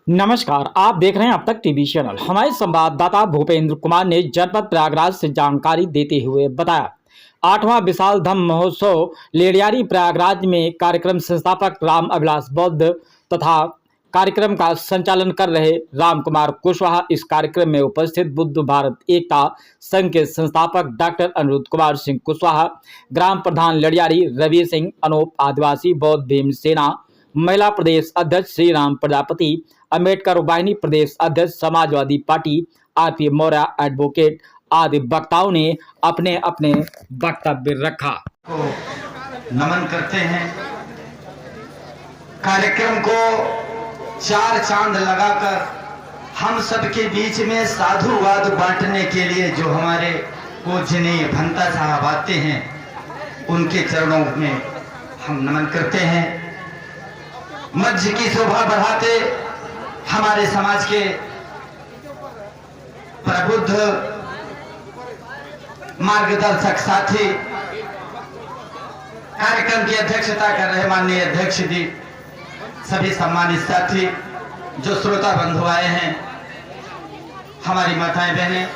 नमस्कार, आप देख रहे हैं अब तक टीवी चैनल। हमारे संवाददाता भूपेंद्र कुमार ने जनपद प्रयागराज से जानकारी देते हुए बताया, 8वां विशाल धम्म महोत्सव लेडियारी प्रयागराज में कार्यक्रम संस्थापक राम अभिलाष बौद्ध तथा कार्यक्रम का संचालन कर रहे राम कुमार कुशवाहा, इस कार्यक्रम में उपस्थित बुद्ध भारत एकता संघ के संस्थापक डॉक्टर अनिरुद्ध कुमार सिंह कुशवाहा, ग्राम प्रधान लेडियारी रवि सिंह, अनूप आदिवासी बौद्ध भीम सेना महिला प्रदेश अध्यक्ष श्री राम प्रजापति, अम्बेडकर वाहिनी प्रदेश अध्यक्ष Samajwadi party RP Maurya advocate आदि वक्ताओं ने अपने अपने वक्तव्य रखा। को नमन करते हैं। कार्यक्रम को चार चांद लगाकर हम सबके बीच में साधुवाद बांटने के लिए जो हमारे पूजनीय भंता साहब आते हैं, उनके चरणों में हम नमन करते हैं। मध्य की शोभा बढ़ाते हमारे समाज के प्रबुद्ध मार्गदर्शक साथी, कार्यक्रम की अध्यक्षता कर रहे माननीय अध्यक्ष जी, सभी सम्मानित साथी, जो श्रोता बंधु आए हैं, हमारी माताएं बहनें,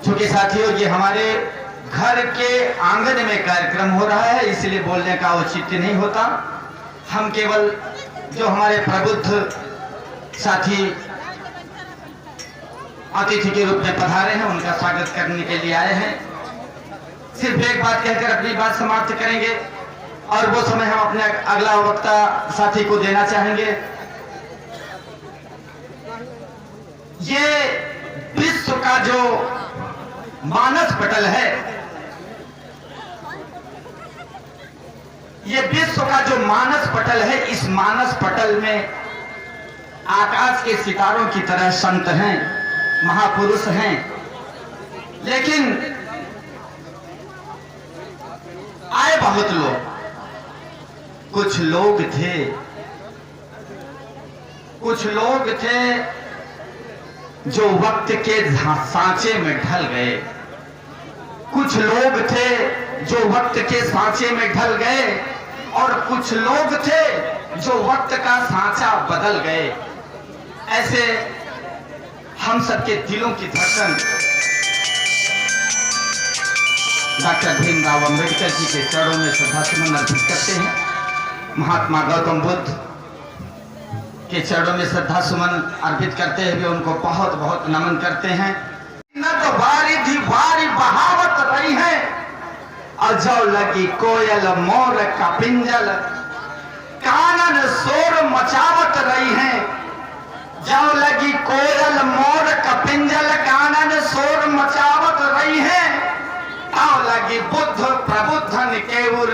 चूंकि साथियों ये हमारे घर के आंगन में कार्यक्रम हो रहा है, इसलिए बोलने का औचित्य नहीं होता। हम केवल जो हमारे प्रबुद्ध साथी अतिथि के रूप में पधारे हैं, उनका स्वागत करने के लिए आए हैं। सिर्फ एक बात कहकर अपनी बात समाप्त करेंगे और वो समय हम अपने अगला वक्ता साथी को देना चाहेंगे। ये विश्व का जो मानस पटल है, ये विश्व का जो मानस पटल है, इस मानस पटल में आकाश के सितारों की तरह संत हैं, महापुरुष हैं, लेकिन आए बहुत लोग। कुछ लोग थे जो वक्त के सांचे में ढल गए। कुछ लोग थे जो वक्त के सांचे में ढल गए और कुछ लोग थे जो वक्त का सांचा बदल गए। ऐसे हम सबके दिलों की धड़कन डॉक्टर भीमराव अंबेडकर जी के चरणों में श्रद्धासुमन अर्पित करते हैं। महात्मा गौतम बुद्ध के चरणों में श्रद्धासुमन अर्पित करते हुए उनको बहुत बहुत नमन करते हैं। न तो बारिधि बारी बहावत रही है और जो लगी कोयल मोर का पिंजल, कानन शोर मचावत रही है। जो लगी कोयल मोर का पिंजल, कानन शोर मचावत रही है। आओ लगी बुद्ध प्रबुद्धन केवल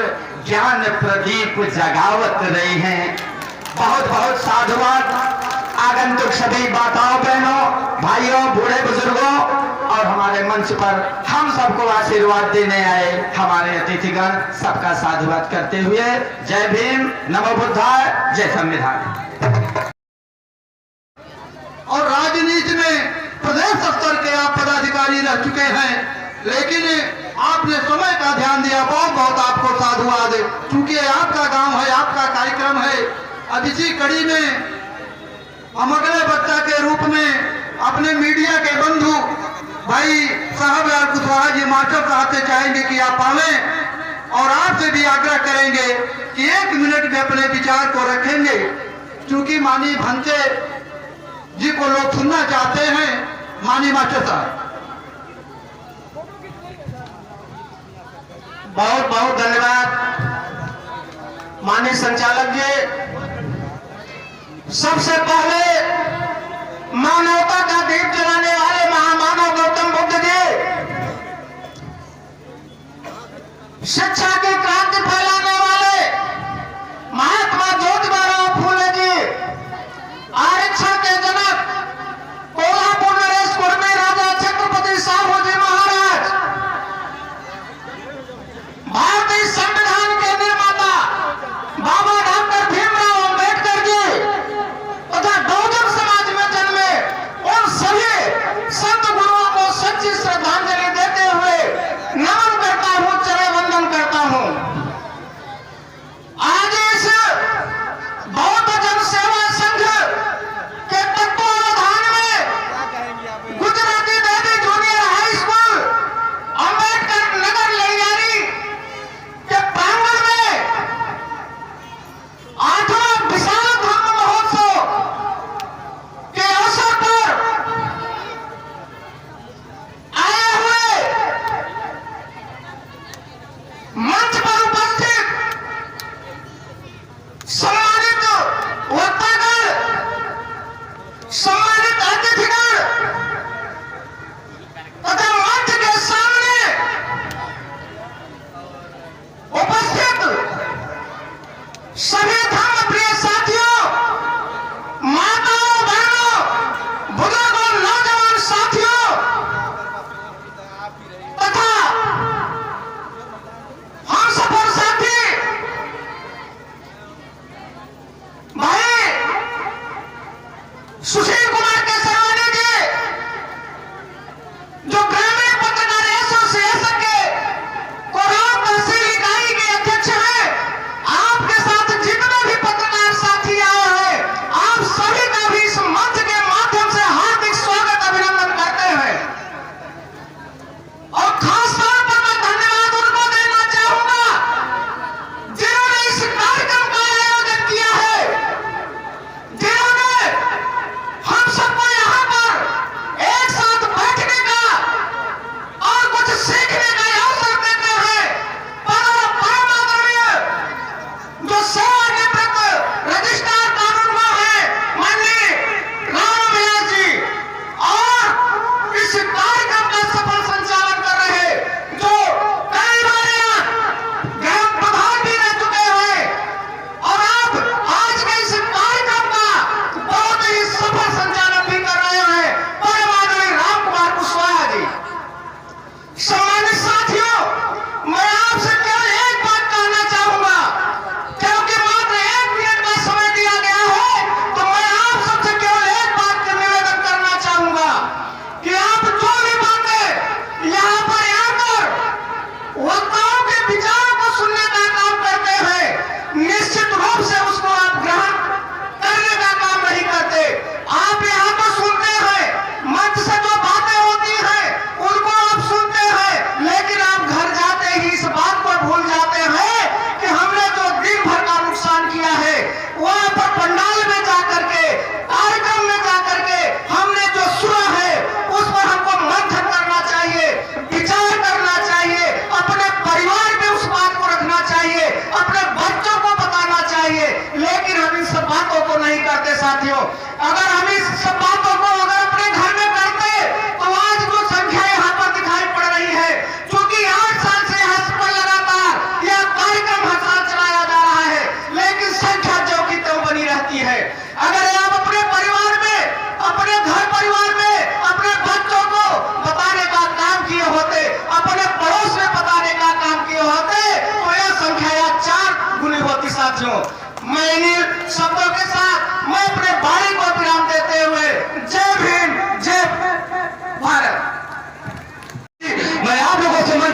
ज्ञान प्रदीप जगावत रही हैं। बहुत बहुत साधुवाद आगंतुक सभी माताओं बहनों, भाइयों, बूढ़े बुजुर्गों और हमारे मंच पर हम सबको आशीर्वाद देने आए हमारे अतिथिगण, सबका साधुवाद करते हुए जय भीम, नमो बुद्धाय, जय संविधान। और राजनीति में प्रदेश स्तर के आप पदाधिकारी रह चुके हैं, लेकिन आपने समय का ध्यान दिया, बहुत बहुत आपको साधुवाद। क्योंकि आपका गांव है, आपका कार्यक्रम है। अब इसी कड़ी में हम अगले वक्ता के रूप में अपने मीडिया के बंधु भाई साहब यार कुशवाहा जी मास्टर साहब से चाहेंगे कि आप आवें और आपसे भी आग्रह करेंगे कि 1 मिनट में अपने विचार को रखेंगे, क्योंकि माननीय भंते जी को लोग सुनना चाहते हैं। माननीय मास्टर साहब, बहुत बहुत धन्यवाद माननीय संचालक जी। सबसे पहले मानवता का दीप जलाने वाले महामानव गौतम बुद्ध जी, शिक्षा की क्रांति फैलाने वाले महात्मा ज्योतिबा फूले जी, आरक्षण के जनक कोल्हापुर नरेश कुर्मी राजा छत्रपति साहू जी महाराज, भारतीय संविधान के निर्माता बाबा डॉक्टर भीमराव अंबेडकर जी तथा बहुजन समाज में जन्मे उन सभी संत गुरुओं को सच्ची श्रद्धांजलि देते हुए नमन करता हूं, चरण वंदन करता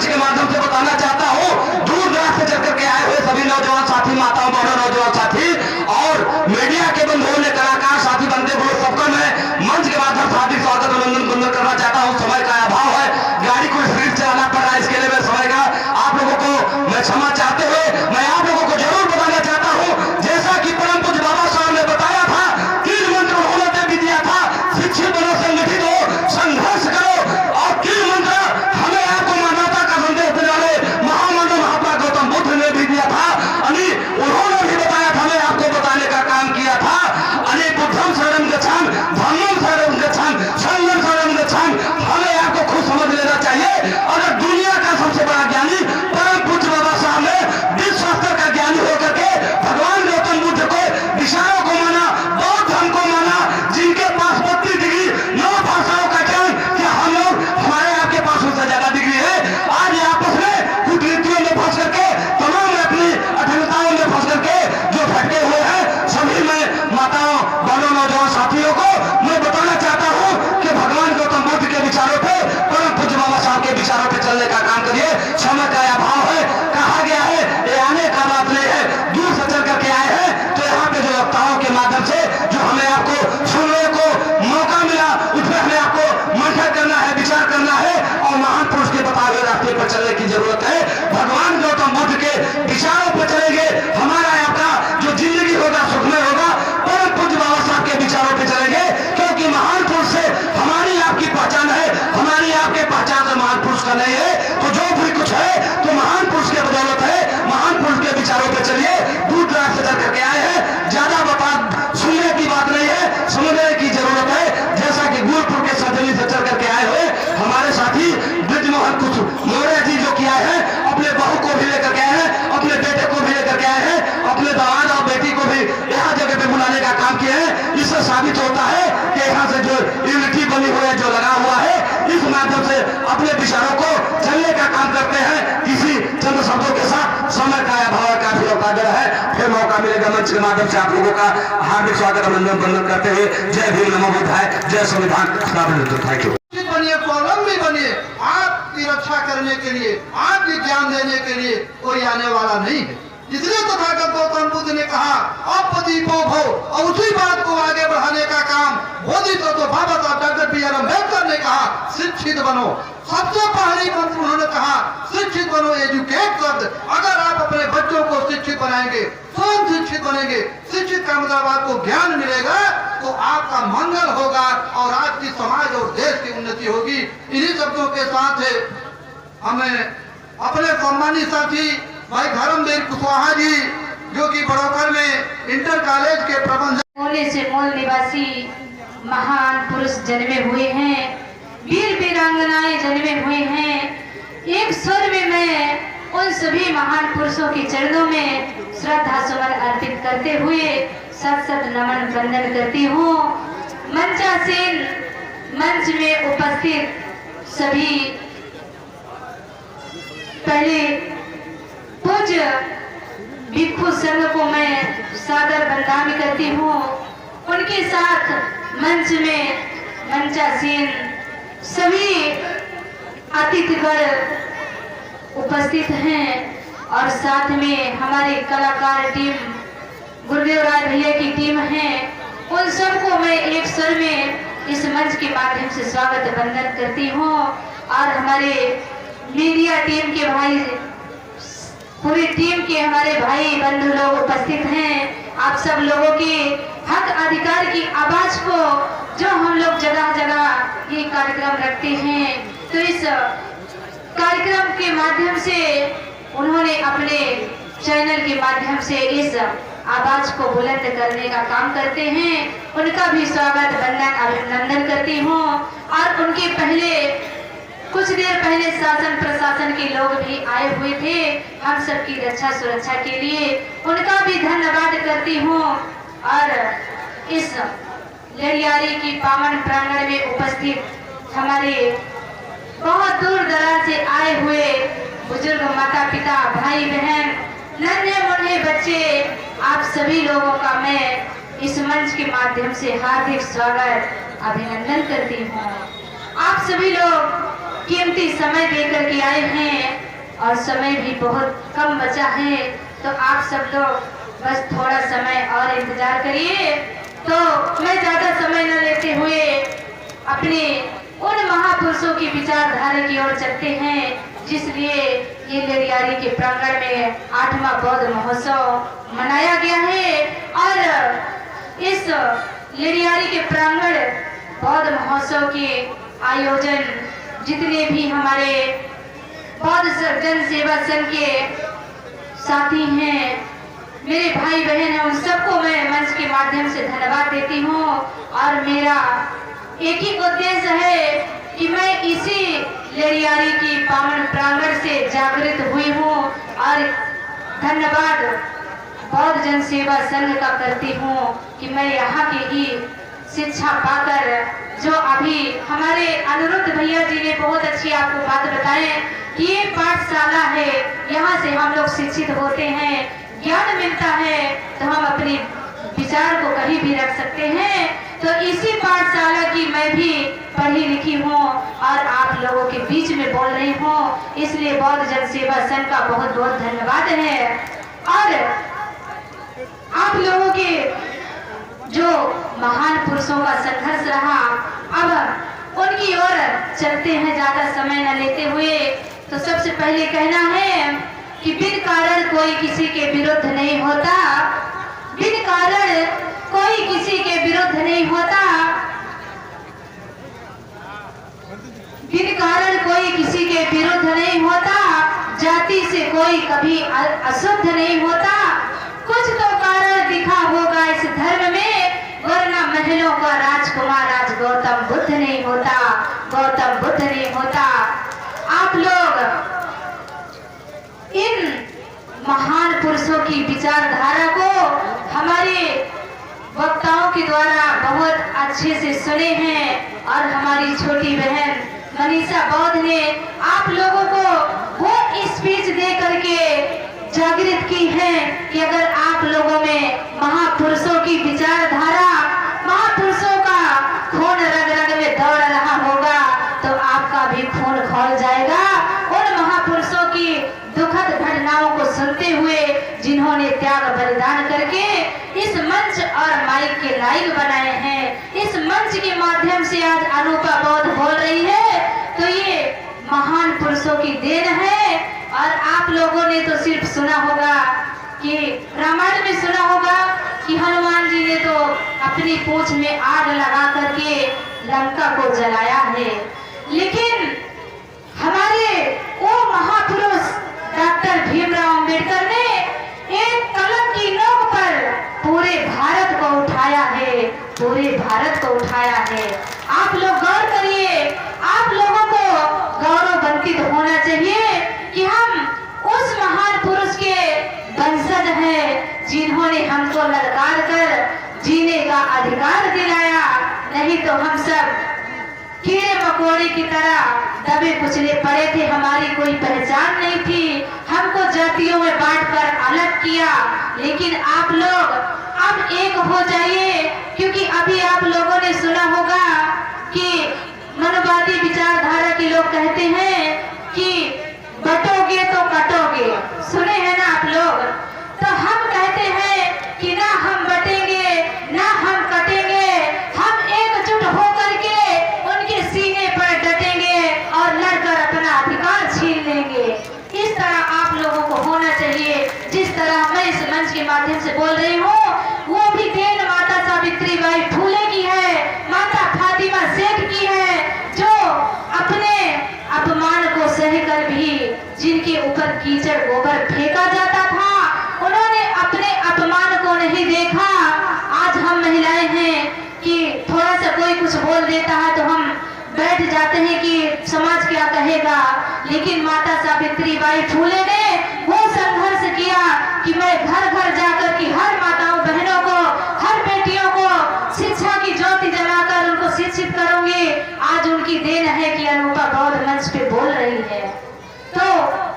मंच के माध्यम से बताना चाहता हूँ, दूर दराज से चल करके आए हुए सभी नौजवान साथी, माताओं बहनों, नौजवान साथी और मीडिया के बंधुओं ने, कलाकार साथी बनते हुए सबका मैं मंच के माध्यम से हार्दिक स्वागत अभिनंदन वंदन करना चाहता हूँ। समय का अभाव है, गाड़ी को स्पीड चलाना पड़ रहा है, इसके लिए मैं समय का आप लोगों को मैं क्षमा चाहते हुए मैं आप लोगों को जरूर बताना चाहता हूँ, जैसा कि परम पूज्य बाबा साहब ने बताया था, 3 मंत्र उन्होंने भी दिया था, शिक्षित बनो, संगठित हो, संघर्ष करो, और 3 मंत्र हमें आपको मानवता का संदेश देने वाले महामानव महात्मा गौतम बुद्ध ने भी दिया था। उन्होंने भी बताया था, मैं आपको बताने का काम किया था। बुद्धम शरणं गच्छामि, धम्मं शरणं गच्छामि, संघं शरणं गच्छामि। हमें आपको खुद समझ लेना चाहिए, अगर दुनिया का सबसे बड़ा ज्ञानी परम पूज्य बाबा साहब ने विश्व स्तर का ज्ञानी होकर के भगवान गौतम बुद्ध को, विचारों को माना, बौद्ध धर्म को माना, जिनके पास 32 डिग्री 9 भाषाओं का ज्ञान, क्या हम लोग, हमारे आपके पास उससे ज्यादा डिग्री है? आज आपस में कूटनीतियों में फंस करके, तमाम अपनी अठन्नताओं में फंस करके जो भटके हुए हैं, सभी में माताओं बहनों नौजवान साथियों को मैं बताना चाहता हूं कि भगवान गौतम बुद्ध के विचारों पे, परम पूज्य बाबा साहब के विचारों पे चलने का काम करिए। समय का अभाव है, कहा गया है, ये आने का बात नहीं है, दूर से चल करके आए हैं, तो यहाँ पे जो वक्ताओं के माध्यम से जो हमें आपको सुनने को मौका मिला, उसमें हमें आपको मंथन करना है, विचार करना है, और महान पुरुष के बताए हुए रास्ते पर चलने की जरूरत है। भगवान गौतम बुद्ध के विचारों पर चलेंगे, हमारा आपका जो जिंदगी होगा सुखमय होगा, परम पूज्य बाबा साहब के विचारों पे चलेंगे, क्योंकि महान पुरुष से हमारी आपकी पहचान है, हमारी आपके पहचान से महान पुरुष का नहीं है, तो जो भी कुछ है तो महान पुरुष के बदौलत है। महान पुरुष के विचारों पे चलिए, दूर दराज से चल करके आए हैं, ज्यादा बात सुनने की बात नहीं है, समझने की जरूरत है। जैसा कि गुरुपुर के सजनी से चल करके आए हुए हमारे साथी ब्रिजमोहन कुछ मौर्य जी जो किया है, अपने बहू को भी लेकर के आए हैं, अपने बेटे को भी लेकर के आए हैं, अपने दामाद और बेटी को भी यहाँ जगह पे बुलाने का काम किया है। इससे साबित होता है कि यहाँ से जो यूनिटी बनी हुई है, जो लगा हुआ है, इस माध्यम से अपने विचारों को चलने का काम करते हैं। इसी चंद शब्दों के साथ समय का अभाव काफी अवकाश है, फिर मौका मिलेगा मंच के माध्यम से आप लोगों का हार्दिक स्वागत अभिनंदन वंदन करते हुए जय भीम, नमो बुद्धाय, जय संविधान। Thank you. बनिए, स्वावलंबी बनिए, आपकी रक्षा करने के लिए, आपकी ज्ञान देने के लिए कोई आने वाला नहीं है। इसलिए तथागत गौतम बुद्ध ने कहा अपदीपो भव, और उसी बात को आगे बढ़ाने का काम बोधिसत्व बाबा साहब डॉक्टर बी.आर. अम्बेडकर ने कहा शिक्षित बनो। सबसे पहली मंत्र उन्होंने कहा शिक्षित बनो, एजुकेट शब्द। अगर आप अपने बच्चों को शिक्षित बनाएंगे, स्वयं शिक्षित बनेंगे, शिक्षित का मतलब आपको ज्ञान मिलेगा, तो आपका मंगल होगा और आपकी समाज और देश की उन्नति होगी। इन्हीं शब्दों के साथ हमें अपने सम्मानित साथी भाई धर्मवीर कुशवाहा जी, जो कि बड़ौकर में इंटर कॉलेज के प्रबंधक, मूल से मूल निवासी महान पुरुष जन्मे हुए हैं, वीर वीरांगनाएं जन्मे हुए हैं। एक स्वर में मैं उन सभी महान पुरुषों के चरणों में श्रद्धा सुमन अर्पित करते हुए सत सत नमन वंदन करती हूँ। मंचासीन मंच में उपस्थित सभी पहले पूज्य भिक्षु संघ को मैं सादर वंदना करती हूँ। उनके साथ मंच में मंचासीन सभी अतिथिगण उपस्थित हैं, और साथ में हमारी कलाकार टीम, गुरुदेव राय भैया की टीम है। उन सबको मैं एक स्वर में इस मंच के माध्यम से स्वागत वंदन करती हूँ। और हमारे मीडिया टीम के भाई, पूरी टीम के हमारे भाई बंधु लोग उपस्थित हैं। आप सब लोगों के हक अधिकार की आवाज को जो हम लोग जगह जगह ये कार्यक्रम रखते हैं, तो इस कार्यक्रम के माध्यम से उन्होंने अपने चैनल के माध्यम से इस आवाज को बुलंद करने का काम करते हैं। उनका भी स्वागत वंदन अभिनंदन करती हूँ। और उनके पहले कुछ देर पहले शासन प्रशासन के लोग भी आए हुए थे हम सबकी रक्षा सुरक्षा के लिए, उनका भी धन्यवाद करती हूँ। और इस लड़ियारी की पावन प्रांगण में उपस्थित हमारे बहुत दूर दराज से आए हुए बुजुर्ग माता पिता भाई बहन नन्हे मुन्ने बच्चे, आप सभी लोगों का मैं इस मंच के माध्यम से हार्दिक स्वागत अभिनंदन करती हूँ। आप सभी लोग कीमती समय देकर के आए हैं और समय भी बहुत कम बचा है, तो आप सब लोग बस थोड़ा समय और इंतजार करिए। तो मैं ज्यादा समय न लेते हुए अपने उन महापुरुषों की विचारधारा की ओर चलते हैं, जिसलिए ये लेरियारी के प्रांगण में 8वां बौद्ध महोत्सव मनाया गया है। और इस लेरियारी के प्रांगण बौद्ध महोत्सव के आयोजन जितने भी हमारे बौद्ध जन सेवा संघ के साथी हैं, मेरे भाई बहन हैं, उन सबको मैं मंच के माध्यम से धन्यवाद देती हूँ। और मेरा एक ही उद्देश्य है कि मैं इसी लेरियारी की पावन प्रांगण से जागृत हुई हूँ और धन्यवाद बौद्ध जन सेवा संघ का करती हूँ कि मैं यहाँ की ही शिक्षा पाकर, जो अभी हमारे अनिरुद्ध भैया जी ने बहुत अच्छी आपको बात बताए कि ये पाठशाला है, यहाँ से हम लोग शिक्षित होते हैं, ज्ञान मिलता है, तो हम अपने विचार को कहीं भी रख सकते हैं। तो इसी पाठशाला की मैं भी पढ़ी लिखी हूँ और आप लोगों के बीच में बोल रही हूँ, इसलिए बौद्ध जन सेवा संघ का बहुत बहुत धन्यवाद है। और आप लोगों के जो महान पुरुषों का संघर्ष रहा, अब उनकी ओर चलते हैं ज्यादा समय न लेते हुए। तो सबसे पहले कहना है कि बिन कारण कोई किसी के विरुद्ध नहीं होता, बिन कारण कोई किसी के विरुद्ध नहीं होता, बिन कारण कोई किसी के विरुद्ध नहीं होता, जाति से कोई कभी अशुद्ध नहीं होता। कुछ तो कारण दिखा होगा इस धर्म में, वरना महलों का राजकुमार आज गौतम बुद्ध नहीं होता, गौतम बुद्ध नहीं होता। आप लोग इन महान पुरुषों की विचारधारा को हमारे वक्ताओं के द्वारा बहुत अच्छे से सुने हैं और हमारी छोटी बहन मनीषा बौद्ध ने आप लोगों को वो स्पीच दे करके जागृत की है कि अगर आप लोगों में महापुरुषों की विचारधारा, महापुरुषों का खून रग रग में दौड़ रहा होगा तो आपका भी खून खौल जाएगा। उन महापुरुषों की दुखद घटनाओं को सुनते हुए जिन्होंने त्याग बलिदान करके इस मंच और माइक के लायक बनाए हैं, इस मंच के माध्यम से आज अनूपा बौद्ध बोल रही है, तो ये महान पुरुषों की देन है। और आप लोगों ने तो सिर्फ सुना होगा कि रामायण में सुना होगा कि हनुमान जी ने तो अपनी पूंछ में आग लगा करके लंका को जलाया है, लेकिन हमारे वो महापुरुष डॉक्टर भीमराव अंबेडकर ने एक कलम की नोक पर पूरे भारत को उठाया है, पूरे भारत को उठाया है। आप लोग गौर करिए, आप लोगों को गौरवान्वित होना चाहिए कि हम उस महान पुरुष के वंशज हैं जिन्होंने हमको ललकार कर जीने का अधिकार दिलाया, नहीं तो हम सब कीड़े मकोड़े की तरह दबे कुचले पड़े थे, हमारी कोई पहचान नहीं थी, हमको जातियों में बांटकर अलग किया। लेकिन आप लोग अब एक हो जाइए, क्योंकि अभी आप लोगों ने सुना होगा कि मनोवादी विचारधारा के लोग कहते हैं कि बटोगे तो कटोगे, सुने हैं ना आप लोग। तो हम कहते हैं कि ना हम बटेंगे ना हम कटेंगे, हम एकजुट होकर के उनके सीने पर डटेंगे और लड़कर अपना अधिकार छीन लेंगे। इस तरह आप लोगों को होना चाहिए। जिस तरह मैं इस मंच के माध्यम से बोल रही हूँ, वो भी देन माता सावित्रीबाई फूले की है, माता फातिमा सेठ की है, जो अपने अपमान को सहकर भी जिनके ऊपर कीचड़ गोबर फेंका जाता था, उन्होंने अपने अपमान को नहीं देखा। आज हम महिलाएं हैं कि थोड़ा सा कोई कुछ बोल देता है तो हम बैठ जाते हैं कि समाज क्या कहेगा, लेकिन माता सावित्रीबाई फूले ने वो संघर्ष किया कि मैं घर घर जाकर की हर माताओं बहनों को, हर बेटियों को शिक्षा की ज्योति जलाकर उनको शिक्षित करूंगी। आज उनकी देन है कि अनूपा बौद्ध मंच पे बोल रही है, तो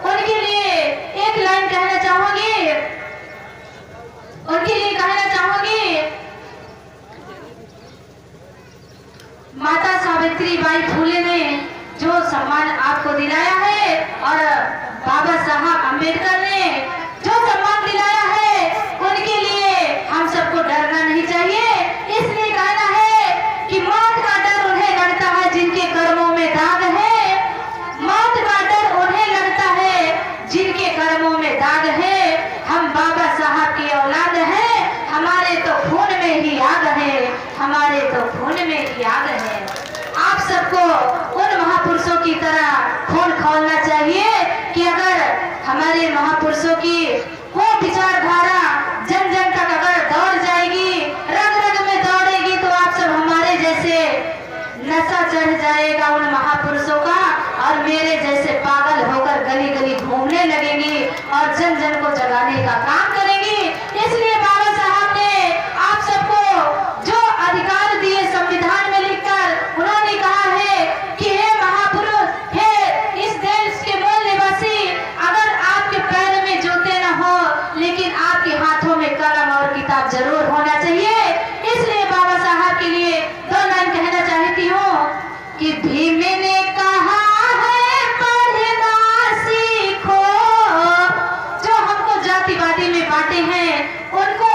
उनके लिए एक लाइन कहना चाहूंगी, उनके लिए कहना चाहूंगी, माता सावित्रीबाई फूले ने जो सम्मान सम्मान आपको दिलाया है और बाबा साहब अम्बेडकर ने जो सम्मान दिलाया है उनके लिए हम सबको डरना नहीं चाहिए। इसलिए कहना है कि मौत का डर उन्हें लगता है जिनके कर्मों में दाग है, मौत का डर उन्हें लगता है जिनके कर्मों में दाग है। हम बाबा साहब की औलाद हैं, हमारे तो खून में ही आग है, हमारे तो खून में ही आग है। आप सबको उन महापुरुषों की तरह खून खौलना चाहिए कि अगर हमारे महापुरुषों की वो विचारधारा जन जन तक अगर दौड़ जाएगी, रग रग में दौड़ेगी, तो आप सब हमारे जैसे नशा चढ़ जाएगा उन महापुरुषों का और मेरे जैसे पागल होकर गली गली घूमने लगेंगी और जन जन को जगाने का काम करेंगी। इसलिए बाबा साहब ने आप सबको जो अधिकार दिए संविधान में लिखकर, उन्होंने कहा है कि हे महापुरुष, हे इस देश के मूल निवासी, अगर आपके पैर में जूते न हो लेकिन आपके हाथों में कलम और किताब जरूर होना चाहिए। इसलिए बाबा साहब के लिए 2 लाइन कहना चाहती हूँ कि भीम ने कहा है पढ़ना सीखो। जो हमको जातिवादी में बांटे हैं उनको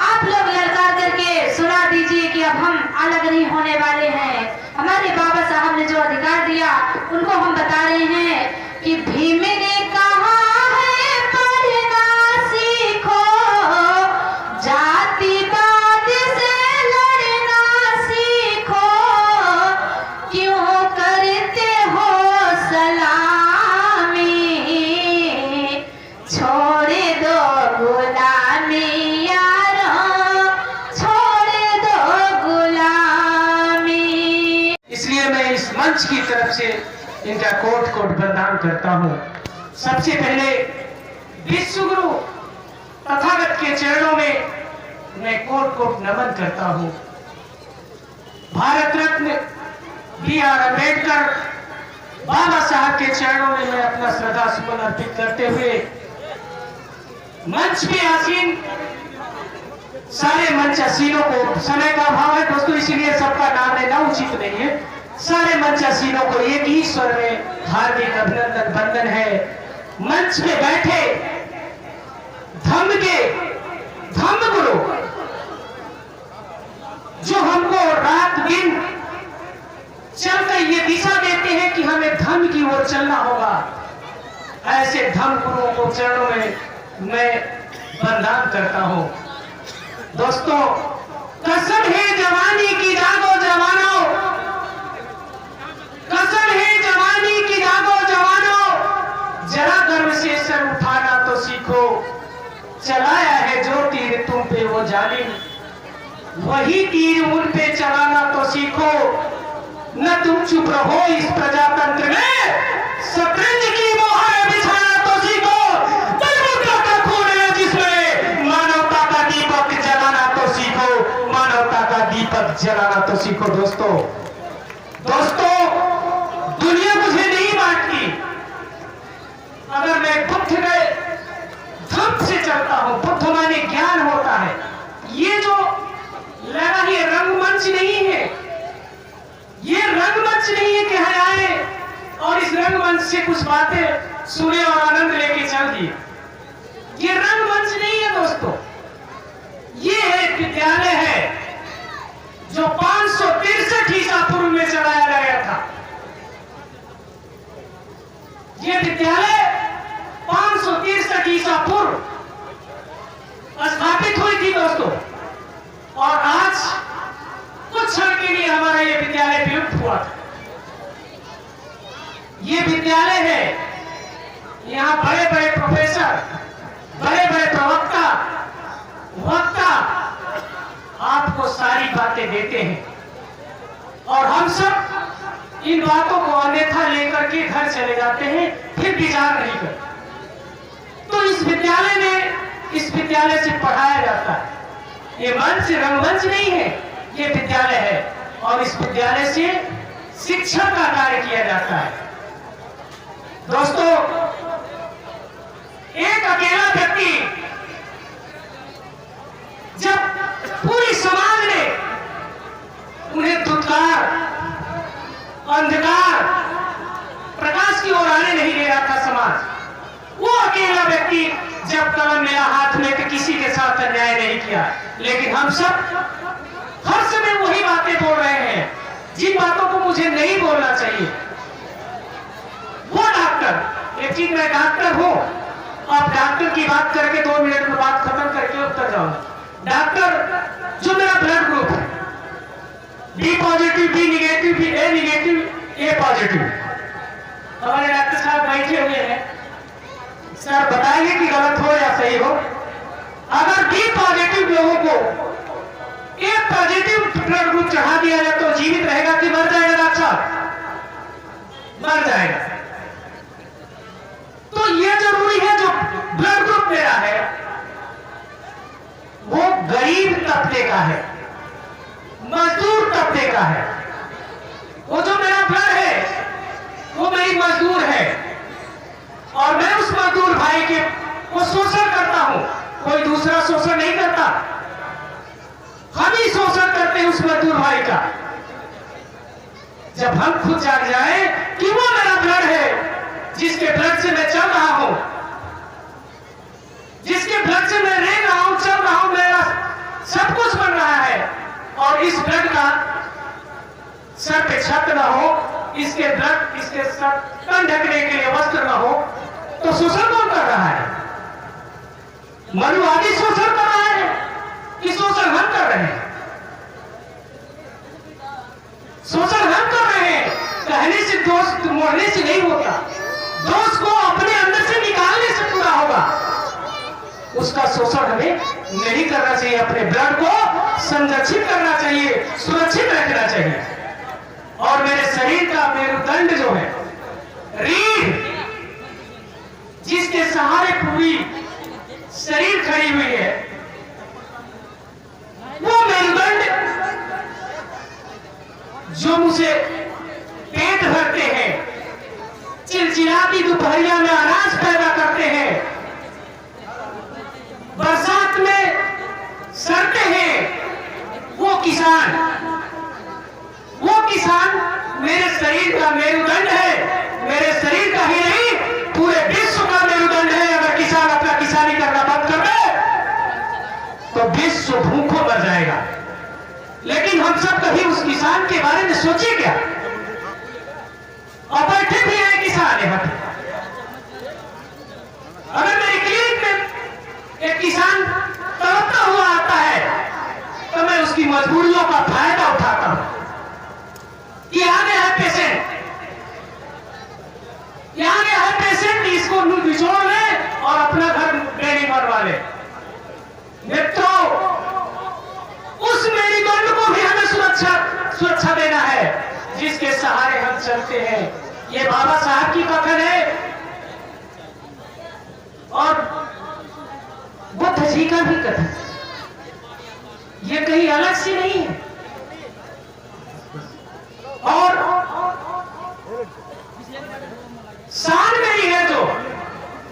आप लोग ललकार करके सुना दीजिए कि अब हम अलग नहीं होने वाले हैं। हमारे बाबा साहब ने जो अधिकार दिया उनको हम बता रहे हैं कि भीम ने कहा है पढ़ना सीखो, जातिवाद से लड़ना सीखो, क्यों करते हो सलामी, छोड़ दो गुलामी यारो, छोड़ दो गुलामी। इसलिए मैं इस मंच की तरफ से इनका कोट कोट प्रदान करता हूं। सबसे पहले विश्व गुरु तथागत के चरणों में मैं कोट कोट नमन करता हूं। भारत रत्न B.R. अम्बेडकर बाबा साहब के चरणों में मैं अपना श्रद्धा सुमन अर्पित करते हुए मंच पे आसीन सारे मंच आसीनों को, समय का अभाव है दोस्तों इसलिए सबका नाम लेना उचित नहीं है, सारे मंच आसीनों को एक ही स्वर में हार्दिक अभिनंदन वंदन है। मंच पे बैठे धम्म गुरु जो हमको रात दिन चलकर ये दिशा देते हैं कि हमें धर्म की ओर चलना होगा, ऐसे धम्म गुरुओं को चरणों में मैं वंदन करता हूं। दोस्तों, कसम है जवानी की, जागो जवानो, कसम है जवानी की, जागो जवानो, जरा गर्व से सर उठाना तो सीखो, चलाया है जो तीर तुम पे वो जालिम, वही तीर उन पे चलाना तो सीखो, न तुम चुप रहो इस प्रजातंत्र में, शतरंज की मोहर बिछाना तो सीखो, बलबूता का खून है जिसमें, मानवता का दीपक जलाना तो सीखो, मानवता का दीपक जलाना तो सीखो। दोस्तों दुनिया मुझे नहीं बांटती, अगर मैं बुद्ध गए धम्म से चलता हूं, बुद्ध माने ज्ञान होता है। ये जो लगा ये रंगमंच नहीं है, ये रंगमंच नहीं है कि हम आए और इस रंगमंच से कुछ बातें सुने और आनंद लेके चल दिए। ये रंगमंच नहीं है दोस्तों, ये एक विद्यालय है जो 563 ईसा पूर्व में चलाया गया था। ये विद्यालय 563 ईसा पूर्व स्थापित हुई थी दोस्तों, और आज कुछ क्षण के लिए हमारा ये विद्यालय विलुप्त हुआ था। ये विद्यालय है, यहाँ बड़े बड़े प्रोफेसर, बड़े बड़े प्रवक्ता, वक्ता आपको सारी बातें देते हैं और हम सब इन बातों को अन्यथा लेकर के घर चले जाते हैं, फिर विचार नहीं करते। तो इस विद्यालय से पढ़ाया जाता है। ये मंच रंगमंच नहीं है, ये विद्यालय है और इस विद्यालय से शिक्षा का कार्य किया जाता है। दोस्तों, एक अकेला व्यक्ति जब पूरी समाज ने उन्हें धुतकार, अंधकार, प्रकाश कि जब कलम मिला हाथ में तो किसी के साथ अन्याय नहीं किया, लेकिन हम सब हर समय वही बातें बोल रहे हैं जिन बातों को मुझे नहीं बोलना चाहिए। वो डॉक्टर, एक चीज मैं डॉक्टर हूं, आप डॉक्टर की बात करके 2 मिनट में बात खत्म करके उत्तर जाऊंगा। डॉक्टर जो मेरा ब्लड ग्रुप है, B positive, B negative, B A negative, A positive. हमारे डॉक्टर साहब बैठे हुए हैं, सर बताइए कि गलत हो या सही हो। अगर बी पॉजिटिव लोगों को ए पॉजिटिव ब्लड ग्रुप चढ़ा दिया जाए तो जीवित रहेगा कि मर जाएगा डॉक्टर साहब? मर जाएगा। तो यह जरूरी है जो ब्लड ग्रुप मेरा है वो गरीब तबके का है, मजदूर तबके का है। वो जो मेरा ब्लड है वो मेरी मजदूर है और मैं उस मजदूर भाई के वो शोषण करता हूं, कोई दूसरा शोषण नहीं करता। हम ही शोषण करते हैं उस मजदूर भाई का। जब हम खुद जाग जाए कि वो मेरा ब्लड है जिसके ब्लड से मैं चल रहा हूं, जिसके ब्लड से मैं रह रहा हूं, चल रहा हूं, मेरा सब कुछ बन रहा है, और इस ब्लड का सर पे छत न हो, इसके ब्लड, इसके सर तन ढकने के लिए वस्त्र न हो, तो शोषण कौन कर रहा है? मनुवादी शोषण कर रहा है कि शोषण हम कर रहे हैं? शोषण हम कर रहे हैं। कहने से दोस्त मोड़ने से नहीं होता, दोस्त को अपने अंदर से निकालने से पूरा होगा। उसका शोषण हमें नहीं करना चाहिए, अपने ब्लड को संरक्षित करना चाहिए, सुरक्षित रखना चाहिए। और मेरे शरीर का मेरुदंड जो है, रीढ़, जिसके सहारे पूरी शरीर खड़ी हुई है, वो मेरुदंड जो मुझे पेट भरते हैं, चिलचिलाती दोपहरिया में अनाज पैदा करते हैं, बरसात में सड़ते हैं, वो किसान मेरे शरीर का मेरुदंड है। मेरे शरीर का ही नहीं, पूरे विश्व का मेरुदंड है। अगर किसान अपना किसानी करना बंद कर दे तो विश्व भूखों मर जाएगा। लेकिन हम सब कभी उस किसान के बारे में सोचे क्या? और बैठे भी हैं किसान यहाँ पे। अगर मेरी क्लिनिक में एक किसान तड़पता हुआ आता है तो मैं उसकी मजबूरियों का फायदा उठाता हूं कि आ गया है पेशेंट, यहाँ गया है पेशेंट, इसको निचोड़ ले और अपना घर ट्रेनिंग बनवा ले। मित्रों, उस मेरुदंड को भी हमें सुरक्षा देना है जिसके सहारे हम चलते हैं। ये बाबा साहब की कथन है और बुद्ध जी का भी कथन, ये कहीं अलग सी नहीं है। और शान मेरी है जो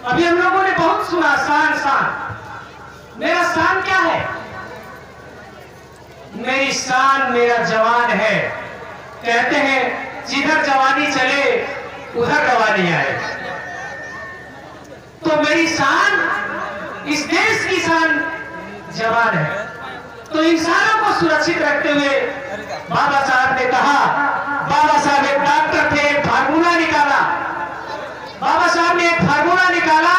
अभी हम लोगों ने बहुत सुना, शान। मेरा शान क्या है? मेरी शान मेरा जवान है। कहते हैं जिधर जवानी चले उधर रवानी आए। तो मेरी शान, इस देश की शान जवान है। तो इंसानों को सुरक्षित रखते हुए बाबा साहब ने कहा, बाबा साहब एक डॉक्टर थे, एक फार्मूला निकाला। बाबा साहब ने एक फार्मूला निकाला,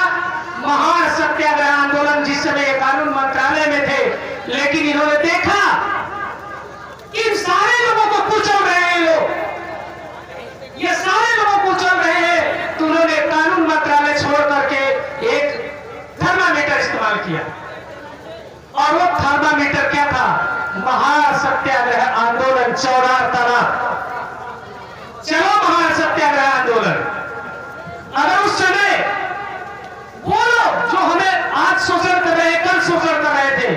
महान सत्याग्रह आंदोलन, जिस समय ये कानून मंत्रालय में थे, लेकिन इन्होंने देखा इन सारे लोगों को कुचल रहे हैं लोग, ये सारे लोगों को कुचल रहे हैं, तो उन्होंने कानून मंत्रालय छोड़ करके एक थर्मामीटर इस्तेमाल किया। और वो थर्मामीटर क्या था? महान सत्याग्रह आंदोलन। 14 तरह चलो महान सत्याग्रह आंदोलन। अगर उस समय वो लोग जो हमें आज शोषण कर रहे, कल शोषण कर रहे थे,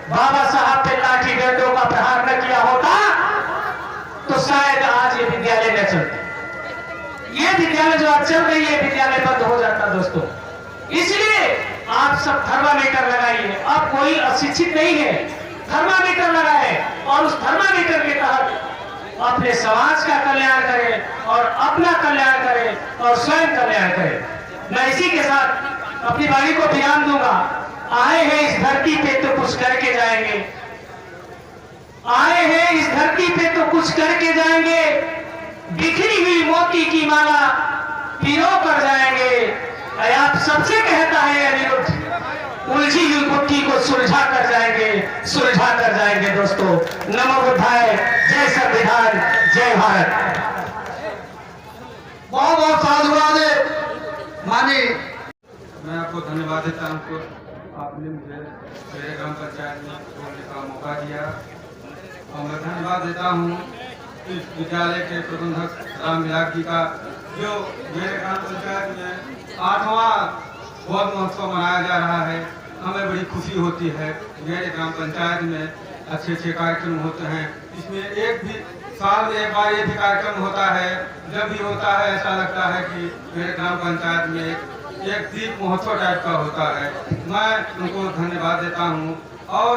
बाबा साहब पे लाठी डंडों का प्रहार न किया होता तो शायद आज ये विद्यालय न चलते। ये विद्यालय जो आज चल रही है, विद्यालय बंद हो जाता दोस्तों। इसलिए आप सब थर्मामीटर लगाइए। आप कोई अशिक्षित नहीं है, थर्मामीटर लगाए और उस थर्मामीटर के तहत अपने समाज का कल्याण करें और अपना कल्याण करें और स्वयं कल्याण करें। मैं इसी के साथ अपनी वाणी को विराम दूंगा। आए हैं इस धरती पे तो कुछ करके जाएंगे, आए हैं इस धरती पे तो कुछ करके जाएंगे, बिखरी हुई मोती की माला पिरो कर जाएंगे। आप सबसे कहता है अनिरुद्ध, उलझी हुई मुट्ठी को सुलझा कर जाएंगे, सुलझा कर जाएंगे। दोस्तों, नमो बुद्धाय, जय संविधान, जय भारत। बहुत बहुत साधुवाद है मानी। मैं आपको धन्यवाद देता हूँ कि आपने मुझे मेरे ग्राम पंचायत में बोलने का मौका दिया, और मैं धन्यवाद देता हूँ इस विद्यालय के प्रबंधक राम विलास जी का, जो मेरे ग्राम पंचायत में 8वां बहुत महोत्सव मनाया जा रहा है। हमें बड़ी खुशी होती है। मेरे ग्राम पंचायत में अच्छे अच्छे कार्यक्रम होते हैं। इसमें एक भी साल में एक बार ये भी कार्यक्रम होता है। जब भी होता है ऐसा लगता है कि मेरे ग्राम पंचायत में एक दीप महोत्सव टाइप का होता है। मैं उनको धन्यवाद देता हूँ। और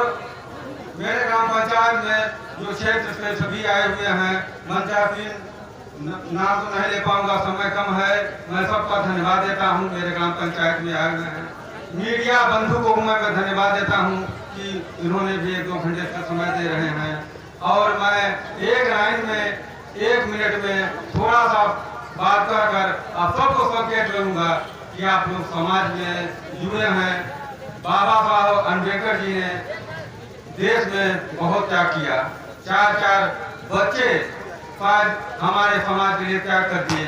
मेरे ग्राम पंचायत में जो क्षेत्र से सभी आए हुए हैं, पंचायती नाम तो नहीं ले पाऊंगा, समय कम है। मैं सबका धन्यवाद देता हूँ मेरे ग्राम पंचायत में आए हुए हैं। मीडिया बंधु को मैं धन्यवाद देता हूँ कि इन्होंने भी 1-2 घंटे से समय दे रहे हैं। और मैं एक लाइन में 1 मिनट में थोड़ा सा बात कर आप सबको संकेत लूँगा कि आप लोग समाज में जुड़े हैं। बाबा साहब अम्बेडकर जी ने देश में बहुत त्याग किया। 4-4 बच्चे शायद हमारे समाज के लिए त्याग कर दिए।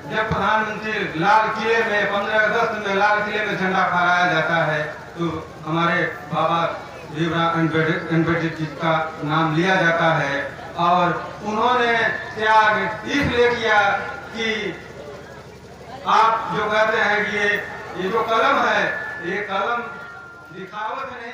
जब प्रधानमंत्री लाल किले में 15 अगस्त में लाल किले में झंडा फहराया जाता है, तो हमारे बाबा भीमराव अम्बेडकर जी का नाम लिया जाता है। और उन्होंने त्याग इसलिए किया कि आप जो कहते हैं कि ये जो कलम है, ये कलम दिखावट में नहीं